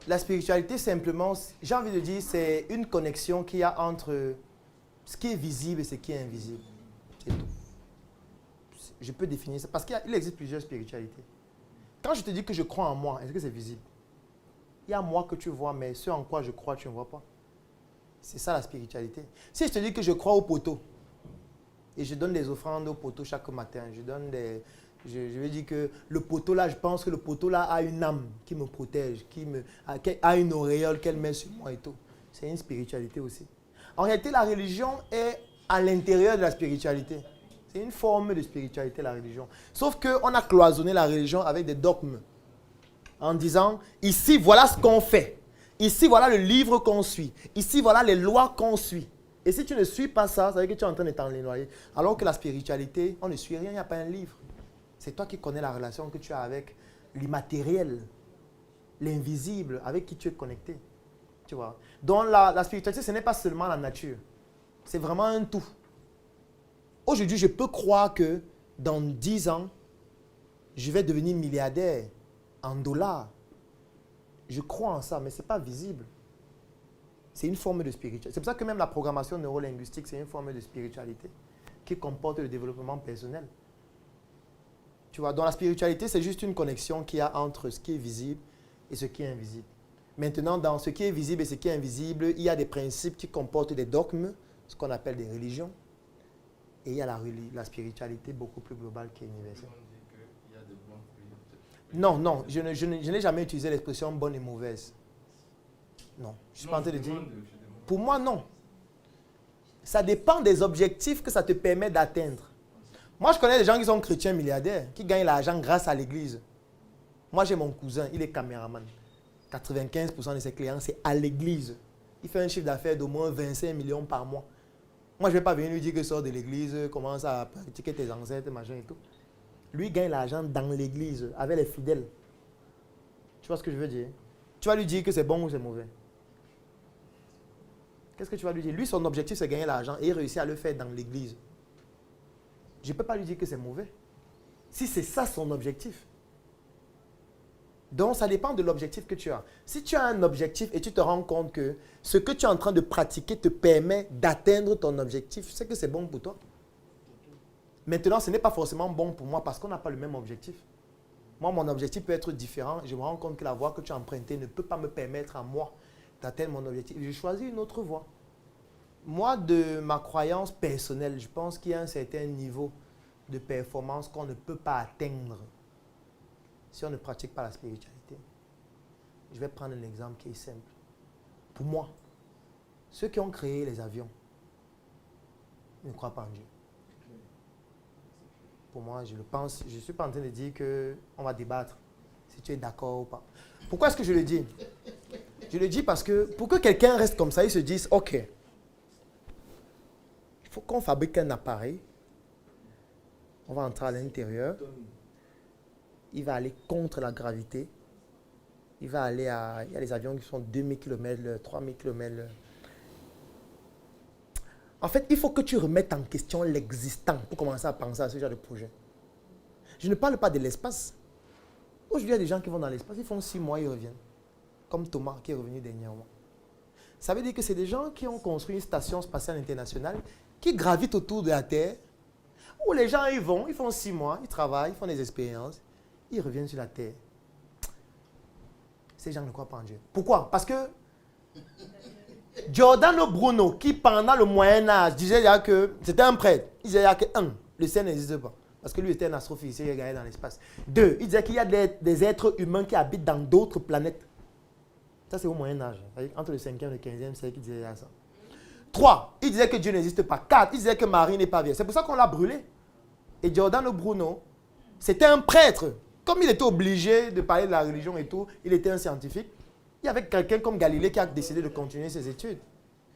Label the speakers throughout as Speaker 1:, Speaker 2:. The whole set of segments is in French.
Speaker 1: La spiritualité, simplement, j'ai envie de dire, c'est une connexion qu'il y a entre ce qui est visible et ce qui est invisible. C'est tout. Je peux définir ça. Parce qu'il existe plusieurs spiritualités. Quand je te dis que je crois en moi, est-ce que c'est visible? Il y a moi que tu vois, mais ce en quoi je crois, tu ne vois pas. C'est ça la spiritualité. Si je te dis que je crois au poteau, et je donne des offrandes au poteau chaque matin, je vais dire que le poteau là, je pense que le poteau là a une âme qui me protège, qui a une auréole qu'elle met sur moi et tout. C'est une spiritualité aussi. En réalité, la religion est à l'intérieur de la spiritualité. C'est une forme de spiritualité, la religion. Sauf qu'on a cloisonné la religion avec des dogmes. En disant, ici, voilà ce qu'on fait. Ici, voilà le livre qu'on suit. Ici, voilà les lois qu'on suit. Et si tu ne suis pas ça, ça veut dire que tu es en train de t'ennoyer. Alors que la spiritualité, on ne suit rien, il n'y a pas un livre. C'est toi qui connais la relation que tu as avec l'immatériel, l'invisible, avec qui tu es connecté. Tu vois. Donc la spiritualité, ce n'est pas seulement la nature. C'est vraiment un tout. Aujourd'hui, je peux croire que dans 10 ans, je vais devenir milliardaire en dollars. Je crois en ça, mais ce n'est pas visible. C'est une forme de spiritualité. C'est pour ça que même la programmation neurolinguistique, c'est une forme de spiritualité qui comporte le développement personnel. Tu vois, dans la spiritualité, c'est juste une connexion qu'il y a entre ce qui est visible et ce qui est invisible. Maintenant, dans ce qui est visible et ce qui est invisible, il y a des principes qui comportent des dogmes, ce qu'on appelle des religions. Et il y a la spiritualité beaucoup plus globale qui est universelle. Non, non, je n'ai jamais utilisé l'expression bonne et mauvaise. Non, je suis pas en train de dire. Pour moi, non. Ça dépend des objectifs que ça te permet d'atteindre. Moi, je connais des gens qui sont chrétiens milliardaires, qui gagnent l'argent grâce à l'église. Moi, j'ai mon cousin, il est caméraman. 95% de ses clients, c'est à l'église. Il fait un chiffre d'affaires d'au moins 25 millions par mois. Moi, je ne vais pas venir lui dire que sort de l'église, commence à pratiquer tes ancêtres, machin et tout. Lui, il gagne l'argent dans l'église, avec les fidèles. Tu vois ce que je veux dire? Tu vas lui dire que c'est bon ou c'est mauvais? Qu'est-ce que tu vas lui dire? Lui, son objectif, c'est gagner l'argent et il réussit à le faire dans l'église. Je ne peux pas lui dire que c'est mauvais. Si c'est ça son objectif. Donc, ça dépend de l'objectif que tu as. Si tu as un objectif et tu te rends compte que ce que tu es en train de pratiquer te permet d'atteindre ton objectif, c'est que c'est bon pour toi. Maintenant, ce n'est pas forcément bon pour moi parce qu'on n'a pas le même objectif. Moi, mon objectif peut être différent. Je me rends compte que la voie que tu as empruntée ne peut pas me permettre à moi d'atteindre mon objectif. Je choisis une autre voie. Moi, de ma croyance personnelle, je pense qu'il y a un certain niveau de performance qu'on ne peut pas atteindre si on ne pratique pas la spiritualité. Je vais prendre un exemple qui est simple. Pour moi, ceux qui ont créé les avions ne croient pas en Dieu. Pour moi, je le pense. Je ne suis pas en train de dire qu'on va débattre si tu es d'accord ou pas. Pourquoi est-ce que je le dis? Je le dis parce que pour que quelqu'un reste comme ça, il se dise, OK, il faut qu'on fabrique un appareil. On va entrer à l'intérieur. Il va aller contre la gravité. Il va aller à... Il y a des avions qui sont 2000 km, 3000 km. En fait, il faut que tu remettes en question l'existant pour commencer à penser à ce genre de projet. Je ne parle pas de l'espace. Aujourd'hui, il y a des gens qui vont dans l'espace, ils font 6 mois, ils reviennent. Comme Thomas qui est revenu dernièrement. Ça veut dire que c'est des gens qui ont construit une station spatiale internationale qui gravite autour de la Terre, où les gens ils vont, ils font 6 mois, ils travaillent, ils font des expériences, ils reviennent sur la Terre. Ces gens ne croient pas en Dieu. Pourquoi? Parce que Giordano Bruno, qui pendant le Moyen-Âge disait que c'était un prêtre, il disait que le ciel n'existe pas. Parce que lui était un astrophysicien, il regardait dans l'espace. 2, il disait qu'il y a des êtres humains qui habitent dans d'autres planètes. Ça, c'est au Moyen-Âge. Entre le 5e et le 15e siècle, il disait ça. 3, il disait que Dieu n'existe pas. 4, il disait que Marie n'est pas vierge. C'est pour ça qu'on l'a brûlé. Et Giordano Bruno, c'était un prêtre. Comme il était obligé de parler de la religion et tout, il était un scientifique. Il y avait quelqu'un comme Galilée qui a décidé de continuer ses études.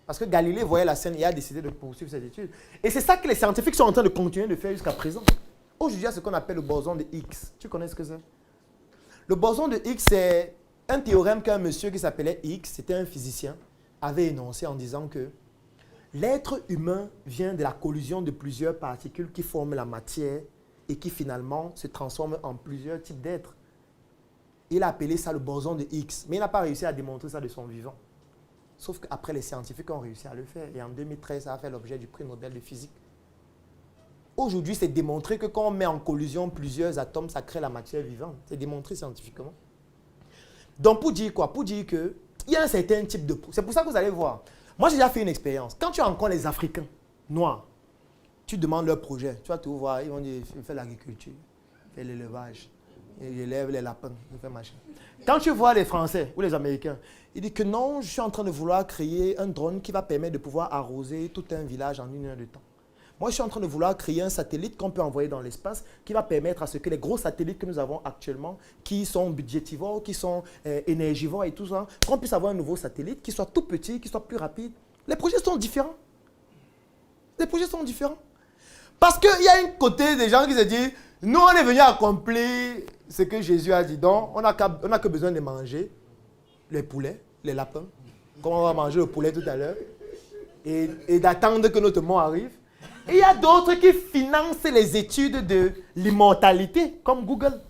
Speaker 1: Parce que Galilée voyait la scène et a décidé de poursuivre ses études. Et c'est ça que les scientifiques sont en train de continuer de faire jusqu'à présent. Aujourd'hui, il y a ce qu'on appelle le boson de Higgs. Tu connais ce que c'est? Le boson de Higgs, c'est un théorème qu'un monsieur qui s'appelait Higgs, c'était un physicien, avait énoncé en disant que l'être humain vient de la collision de plusieurs particules qui forment la matière et qui finalement se transforment en plusieurs types d'êtres. Il a appelé ça le boson de Higgs. Mais il n'a pas réussi à démontrer ça de son vivant. Sauf qu'après, les scientifiques ont réussi à le faire. Et en 2013, ça a fait l'objet du prix Nobel de physique. Aujourd'hui, c'est démontré que quand on met en collision plusieurs atomes, ça crée la matière vivante. C'est démontré scientifiquement. Donc, pour dire quoi? Pour dire qu'il y a un certain type de... C'est pour ça que vous allez voir. Moi, j'ai déjà fait une expérience. Quand tu rencontres les Africains noirs, tu demandes leur projet. Tu vas tout voir. Ils vont dire, fais l'agriculture, fais l'élevage, ils élèvent les lapins, ils font machin. Quand tu vois les Français ou les Américains, ils disent que non, je suis en train de vouloir créer un drone qui va permettre de pouvoir arroser tout un village en 1 heure de temps. Moi, je suis en train de vouloir créer un satellite qu'on peut envoyer dans l'espace qui va permettre à ce que les gros satellites que nous avons actuellement, qui sont budgétivores, qui sont énergivores et tout ça, qu'on puisse avoir un nouveau satellite qui soit tout petit, qui soit plus rapide. Les projets sont différents. Les projets sont différents. Parce qu'il y a un côté des gens qui se disent, nous, on est venus accomplir ce que Jésus a dit. Donc, on n'a que besoin de manger les poulets, les lapins, comme on va manger le poulet tout à l'heure, et d'attendre que notre mort arrive. Et il y a d'autres qui financent les études de l'immortalité, comme Google.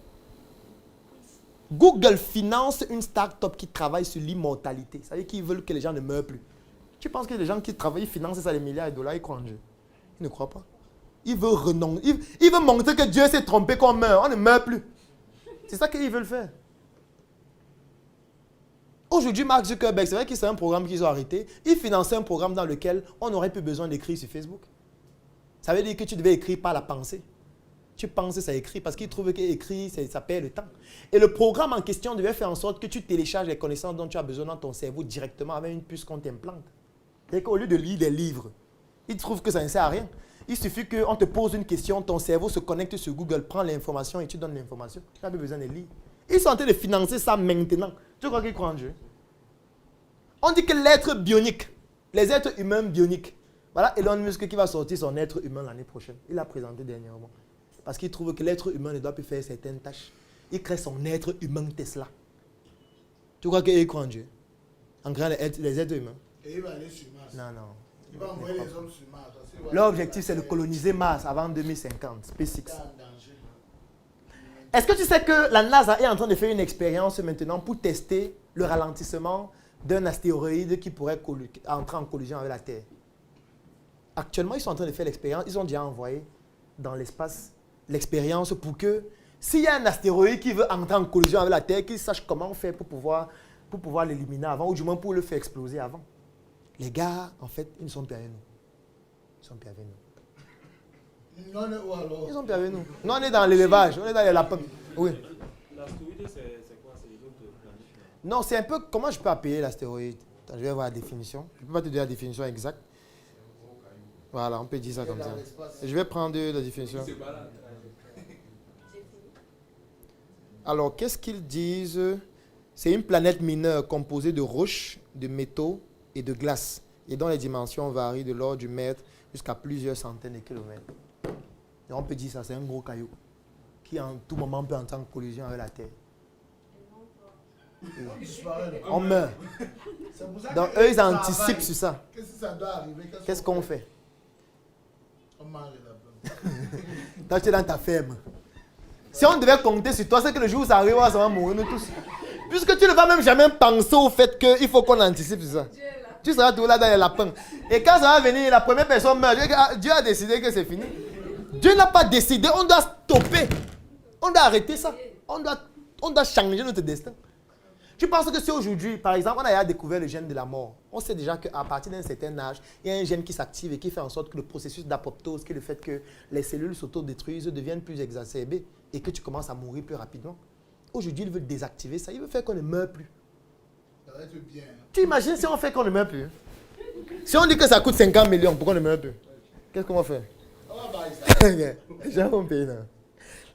Speaker 1: Google finance une start-up qui travaille sur l'immortalité. Ça veut dire qu'ils veulent que les gens ne meurent plus. Tu penses que les gens qui travaillent, ils financent ça des milliards de dollars, ils croient en Dieu? Ils ne croient pas. Ils veulent renoncer. Ils veulent montrer que Dieu s'est trompé qu'on meurt. On ne meurt plus. C'est ça qu'ils veulent faire. Aujourd'hui, Mark Zuckerberg, c'est vrai que c'est un programme qu'ils ont arrêté. Il finançait un programme dans lequel on n'aurait plus besoin d'écrire sur Facebook. Ça veut dire que tu devais écrire par la pensée. Tu penses, ça écrit, parce qu'il trouve qu'écrire, ça perd le temps. Et le programme en question devait faire en sorte que tu télécharges les connaissances dont tu as besoin dans ton cerveau directement avec une puce qu'on t'implante. C'est-à-dire qu'au lieu de lire des livres, il trouve que ça ne sert à rien. Il suffit qu'on te pose une question, ton cerveau se connecte sur Google, prend l'information et tu donnes l'information. Tu n'as plus besoin de lire. Ils sont en train de financer ça maintenant. Tu crois qu'ils croient en Dieu? On dit que l'être bionique, les êtres humains bioniques, voilà Elon Musk qui va sortir son être humain l'année prochaine. Il l'a présenté dernièrement. Parce qu'il trouve que l'être humain ne doit plus faire certaines tâches. Il crée son être humain Tesla. Tu crois qu'il croit en Dieu? En créant les êtres humains.
Speaker 2: Et il va aller sur Mars.
Speaker 1: Non, non.
Speaker 2: Il va envoyer les hommes sur Mars.
Speaker 1: L'objectif, c'est de coloniser Mars avant 2050. SpaceX. Est-ce que tu sais que la NASA est en train de faire une expérience maintenant pour tester le ralentissement d'un astéroïde qui pourrait entrer en collision avec la Terre? Actuellement, ils sont en train de faire l'expérience. Ils ont déjà envoyé dans l'espace l'expérience pour que s'il y a un astéroïde qui veut entrer en collision avec la Terre, qu'ils sachent comment faire pour pouvoir l'éliminer avant, ou du moins pour le faire exploser avant. Les gars, en fait, ils ne sont plus avec nous. Ils sont plus avec nous.
Speaker 2: Non, où alors?
Speaker 1: Ils sont plus avec nous. Nous, on est dans l'élevage, on est dans les lapins. Oui.
Speaker 3: L'astéroïde, c'est quoi? C'est les autres planètes?
Speaker 1: Non, c'est un peu... Comment je peux appeler l'astéroïde? Attends, je vais voir la définition. Je ne peux pas te donner la définition exacte. Voilà, on peut dire ça comme ça. Je vais prendre la définition. Alors, qu'est-ce qu'ils disent? C'est une planète mineure composée de roches, de métaux et de glace, et dont les dimensions varient de l'ordre du mètre jusqu'à plusieurs centaines de kilomètres. Et on peut dire ça, c'est un gros caillou qui en tout moment peut entrer en collision avec la Terre. On meurt. Donc eux, ils anticipent sur ça.
Speaker 2: Qu'est-ce que ça doit arriver?
Speaker 1: Qu'est-ce qu'on fait?
Speaker 2: On mange les lapins.
Speaker 1: Toi, tu es dans ta ferme. Si on devait compter sur toi, c'est que le jour où ça arrive, ça va mourir nous tous. Puisque tu ne vas même jamais penser au fait qu'il faut qu'on anticipe sur ça. Tu seras tout là dans les lapins. Et quand ça va venir, la première personne meurt. Dieu a décidé que c'est fini. Dieu n'a pas décidé, on doit stopper. On doit arrêter ça. On doit changer notre destin. Tu penses que si aujourd'hui, par exemple, on a découvert le gène de la mort, on sait déjà qu'à partir d'un certain âge, il y a un gène qui s'active et qui fait en sorte que le processus d'apoptose, qui est le fait que les cellules s'autodétruisent, deviennent plus exacerbées et que tu commences à mourir plus rapidement. Aujourd'hui, il veut désactiver ça, il veut faire qu'on ne meurt plus.
Speaker 2: Ça va être bien.
Speaker 1: Tu imagines si on fait qu'on ne meurt plus? Si on dit que ça coûte 50 millions pour qu'on ne meurt plus, qu'est-ce qu'on va faire? Les gens vont payer, non?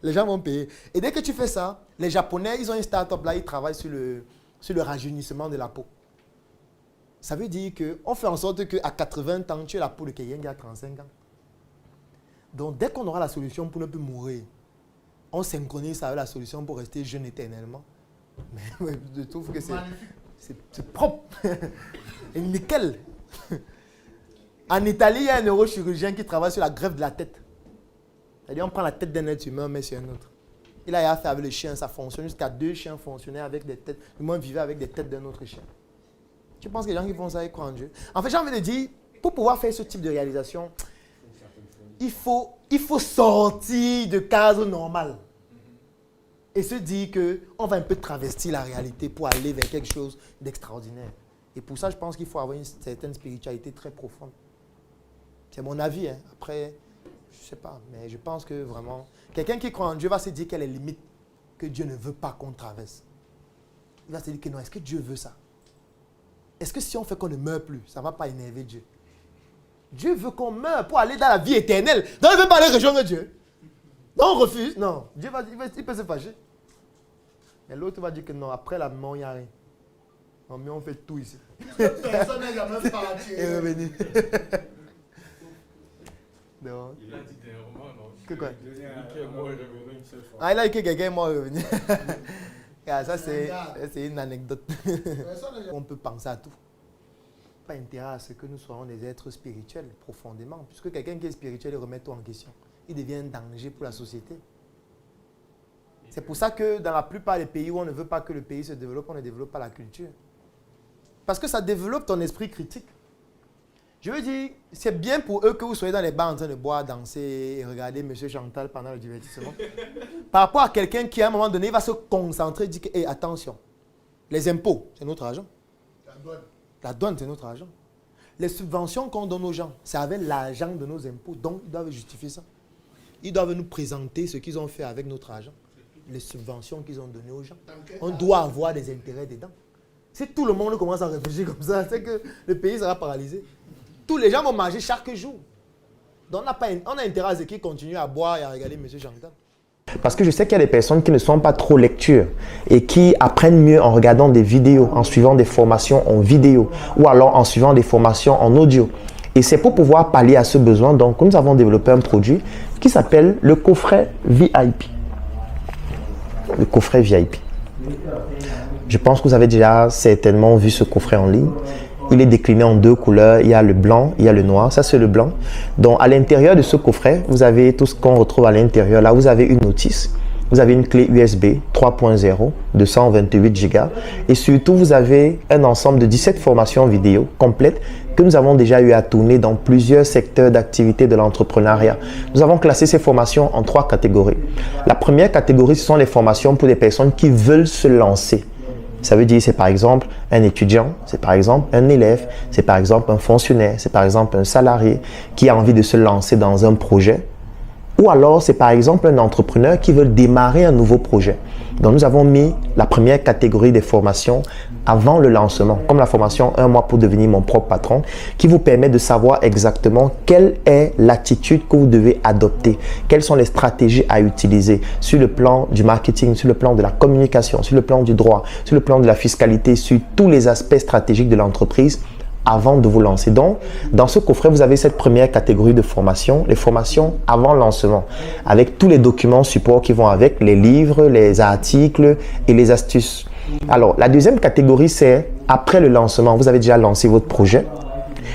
Speaker 1: Les gens vont payer. Et dès que tu fais ça, les Japonais, ils ont une start-up là, ils travaillent sur le rajeunissement de la peau. Ça veut dire qu'on fait en sorte qu'à 80 ans, tu as la peau de quelqu'un qui a 35 ans. Donc, dès qu'on aura la solution pour ne plus mourir, on synchronise ça avec la solution pour rester jeune éternellement. Mais je trouve que c'est propre. Et nickel. En Italie, il y a un neurochirurgien qui travaille sur la greffe de la tête. C'est-à-dire, on prend la tête d'un être humain, on met sur un autre. Il a fait avec le chien, ça fonctionne jusqu'à 2 chiens fonctionnaient avec des têtes, du moins vivaient avec des têtes d'un autre chien. Tu penses que les gens qui font ça, ils croient en Dieu? En fait, j'ai envie de dire, pour pouvoir faire ce type de réalisation, il faut sortir de cadre normal. Et se dire qu'on va un peu travestir la réalité pour aller vers quelque chose d'extraordinaire. Et pour ça, je pense qu'il faut avoir une certaine spiritualité très profonde. C'est mon avis. Hein. Après, je ne sais pas. Mais je pense que vraiment, quelqu'un qui croit en Dieu va se dire quelle est la limite que Dieu ne veut pas qu'on traverse. Il va se dire que non, est-ce que Dieu veut ça? Est-ce que si on fait qu'on ne meurt plus, ça ne va pas énerver Dieu? Dieu veut qu'on meure pour aller dans la vie éternelle. Donc il ne veut pas aller rejoindre Dieu. Donc on refuse. Non, Dieu il peut se fâcher. Mais l'autre va dire que non, après la mort, il n'y a rien. Non, mais on fait tout ici.
Speaker 2: Personne n'est jamais parti.
Speaker 1: Et revenir. Non.
Speaker 3: Il a dit dernièrement, non?
Speaker 1: Que quoi?
Speaker 3: Il est mort et revenu une seule fois.
Speaker 1: Ah, il a dit que quelqu'un est mort et revenu. Ah, ça, c'est une anecdote. On peut penser à tout. Pas intérêt à ce que nous soyons des êtres spirituels profondément. Puisque quelqu'un qui est spirituel, il remet tout en question. Il devient un danger pour la société. C'est pour ça que dans la plupart des pays où on ne veut pas que le pays se développe, on ne développe pas la culture. Parce que ça développe ton esprit critique. Je veux dire, c'est bien pour eux que vous soyez dans les bars en train de boire, danser et regarder M. Chantal pendant le divertissement. Par rapport à quelqu'un qui, à un moment donné, va se concentrer et dire que, hey, attention, les impôts, c'est notre argent. La douane, c'est notre argent. Les subventions qu'on donne aux gens, c'est avec l'argent de nos impôts. Donc, ils doivent justifier ça. Ils doivent nous présenter ce qu'ils ont fait avec notre argent. Les subventions qu'ils ont données aux gens. On doit avoir des intérêts dedans. Si tout le monde commence à réfléchir comme ça, c'est que le pays sera paralysé. Tous les gens vont manger chaque jour. Donc on a intérêt à ce qu'ils continuent à boire et à regarder M. Chantal.
Speaker 4: Parce que je sais qu'il y a des personnes qui ne sont pas trop lectures et qui apprennent mieux en regardant des vidéos, en suivant des formations en vidéo ou alors en suivant des formations en audio. Et c'est pour pouvoir pallier à ce besoin, donc nous avons développé un produit qui s'appelle le coffret VIP. Le coffret VIP. Je pense que vous avez déjà certainement vu ce coffret en ligne. Il est décliné en 2 couleurs. Il y a le blanc, il y a le noir. Ça, c'est le blanc. Donc, à l'intérieur de ce coffret, vous avez tout ce qu'on retrouve à l'intérieur. Là, vous avez une notice. Vous avez une clé USB 3.0 de 128 Go. Et surtout, vous avez un ensemble de 17 formations vidéo complètes que nous avons déjà eu à tourner dans plusieurs secteurs d'activité de l'entrepreneuriat. Nous avons classé ces formations en 3 catégories. La première catégorie, ce sont les formations pour des personnes qui veulent se lancer. Ça veut dire c'est par exemple un étudiant, c'est par exemple un élève, c'est par exemple un fonctionnaire, c'est par exemple un salarié qui a envie de se lancer dans un projet. Ou alors c'est par exemple un entrepreneur qui veut démarrer un nouveau projet. Donc nous avons mis la première catégorie des formations avant le lancement, comme la formation 1 mois pour devenir mon propre patron, qui vous permet de savoir exactement quelle est l'attitude que vous devez adopter, quelles sont les stratégies à utiliser sur le plan du marketing, sur le plan de la communication, sur le plan du droit, sur le plan de la fiscalité, sur tous les aspects stratégiques de l'entreprise avant de vous lancer. Donc, dans ce coffret, vous avez cette première catégorie de formation, les formations avant lancement, avec tous les documents support qui vont avec, les livres, les articles et les astuces. Alors, la deuxième catégorie, c'est après le lancement. Vous avez déjà lancé votre projet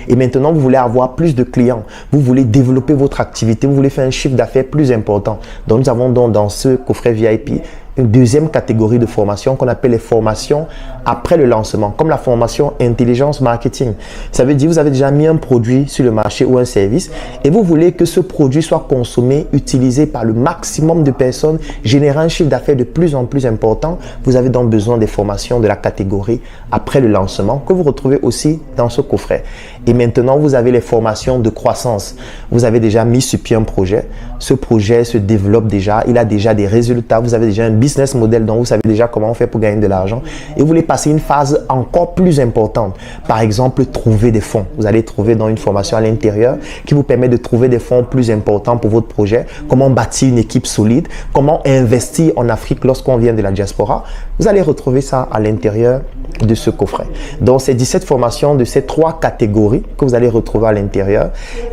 Speaker 4: et maintenant, vous voulez avoir plus de clients. Vous voulez développer votre activité, vous voulez faire un chiffre d'affaires plus important. Donc, nous avons donc dans ce coffret VIP une deuxième catégorie de formation qu'on appelle les formations après le lancement, comme la formation intelligence marketing. Ça veut dire que vous avez déjà mis un produit sur le marché ou un service et vous voulez que ce produit soit consommé, utilisé par le maximum de personnes, générant un chiffre d'affaires de plus en plus important. Vous avez donc besoin des formations de la catégorie après le lancement que vous retrouvez aussi dans ce coffret. Et maintenant, vous avez les formations de croissance. Vous avez déjà mis sur pied un projet. Ce projet se développe déjà, il a déjà des résultats, vous avez déjà un business model dont vous savez déjà comment on fait pour gagner de l'argent et vous voulez passer une phase encore plus importante. Par exemple, trouver des fonds. Vous allez trouver dans une formation à l'intérieur qui vous permet de trouver des fonds plus importants pour votre projet, comment bâtir une équipe solide, comment investir en Afrique lorsqu'on vient de la diaspora. Vous allez retrouver ça à l'intérieur de ce coffret. Donc, c'est 17 formations de ces 3 catégories que vous allez retrouver à l'intérieur.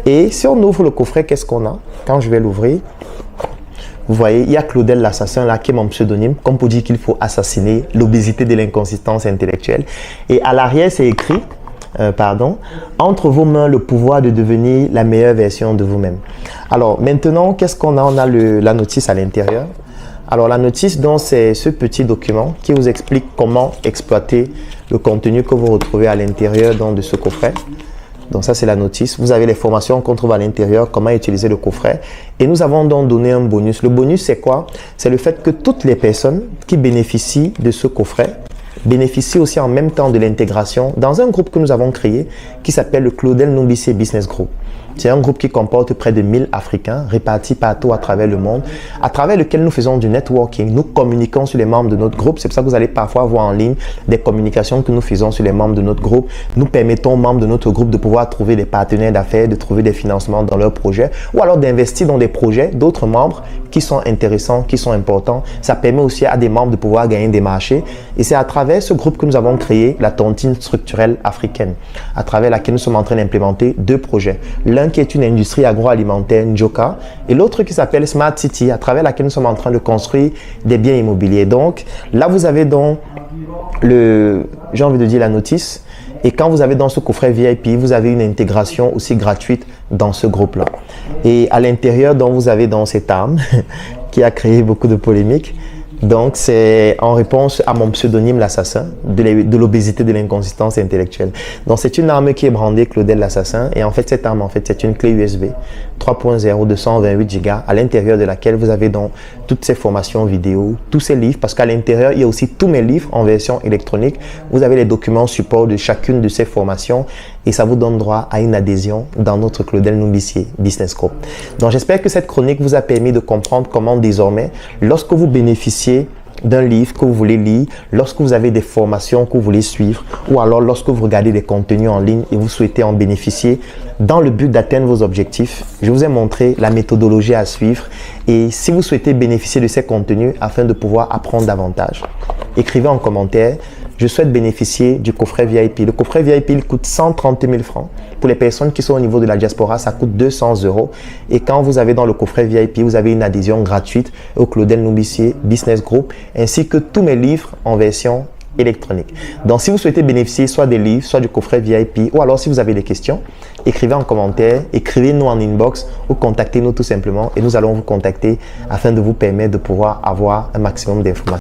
Speaker 4: Et si on ouvre le coffret, qu'est-ce qu'on a? Quand je vais l'ouvrir, vous voyez, il y a Claudel l'assassin là qui est mon pseudonyme, comme pour dire qu'il faut assassiner l'obésité de l'inconsistance intellectuelle. Et à l'arrière, c'est écrit, entre vos mains le pouvoir de devenir la meilleure version de vous-même. Alors maintenant, qu'est-ce qu'on a? On a la notice à l'intérieur. Alors la notice, donc, c'est ce petit document qui vous explique comment exploiter le contenu que vous retrouvez à l'intérieur de ce coffret. Donc ça, c'est la notice. Vous avez les formations qu'on trouve à l'intérieur, comment utiliser le coffret. Et nous avons donc donné un bonus. Le bonus, c'est quoi? C'est le fait que toutes les personnes qui bénéficient de ce coffret bénéficient aussi en même temps de l'intégration dans un groupe que nous avons créé qui s'appelle le Claudel Numbissier Business Group. C'est un groupe qui comporte près de 1000 Africains répartis partout à travers le monde, à travers lequel nous faisons du networking. Nous communiquons sur les membres de notre groupe. C'est pour ça que vous allez parfois voir en ligne des communications que nous faisons sur les membres de notre groupe. Nous permettons aux membres de notre groupe de pouvoir trouver des partenaires d'affaires, de trouver des financements dans leurs projets ou alors d'investir dans des projets d'autres membres qui sont intéressants, qui sont importants. Ça permet aussi à des membres de pouvoir gagner des marchés. Et c'est à travers ce groupe que nous avons créé la tontine structurelle africaine, à travers laquelle nous sommes en train d'implémenter 2 projets. L'un qui est une industrie agroalimentaire, Njoka, et l'autre qui s'appelle Smart City, à travers laquelle nous sommes en train de construire des biens immobiliers. Donc, là, vous avez donc j'ai envie de dire la notice, et quand vous avez dans ce coffret VIP, vous avez une intégration aussi gratuite dans ce groupe-là. Et à l'intérieur, donc, vous avez dans cette arme qui a créé beaucoup de polémiques. Donc, c'est en réponse à mon pseudonyme l'assassin, de l'obésité, de l'inconsistance intellectuelle. Donc, c'est une arme qui est brandée Claudel l'assassin. Et en fait, cette arme, c'est une clé USB 3.0 de 128 Go à l'intérieur de laquelle vous avez donc toutes ces formations vidéo, tous ces livres, parce qu'à l'intérieur, il y a aussi tous mes livres en version électronique. Vous avez les documents support de chacune de ces formations et ça vous donne droit à une adhésion dans notre Claudel Numbissier Business Group. Donc, j'espère que cette chronique vous a permis de comprendre comment désormais, lorsque vous bénéficiez d'un livre que vous voulez lire, lorsque vous avez des formations que vous voulez suivre ou alors lorsque vous regardez des contenus en ligne et vous souhaitez en bénéficier dans le but d'atteindre vos objectifs, je vous ai montré la méthodologie à suivre. Et si vous souhaitez bénéficier de ces contenus afin de pouvoir apprendre davantage, écrivez en commentaire. Je souhaite bénéficier du coffret VIP. Le coffret VIP, il coûte 130 000 francs. Pour les personnes qui sont au niveau de la diaspora, ça coûte 200 €. Et quand vous avez dans le coffret VIP, vous avez une adhésion gratuite au Claudel Numbissier Business Group, ainsi que tous mes livres en version électronique. Donc, si vous souhaitez bénéficier soit des livres, soit du coffret VIP, ou alors si vous avez des questions, écrivez en commentaire, écrivez-nous en inbox ou contactez-nous tout simplement et nous allons vous contacter afin de vous permettre de pouvoir avoir un maximum d'informations.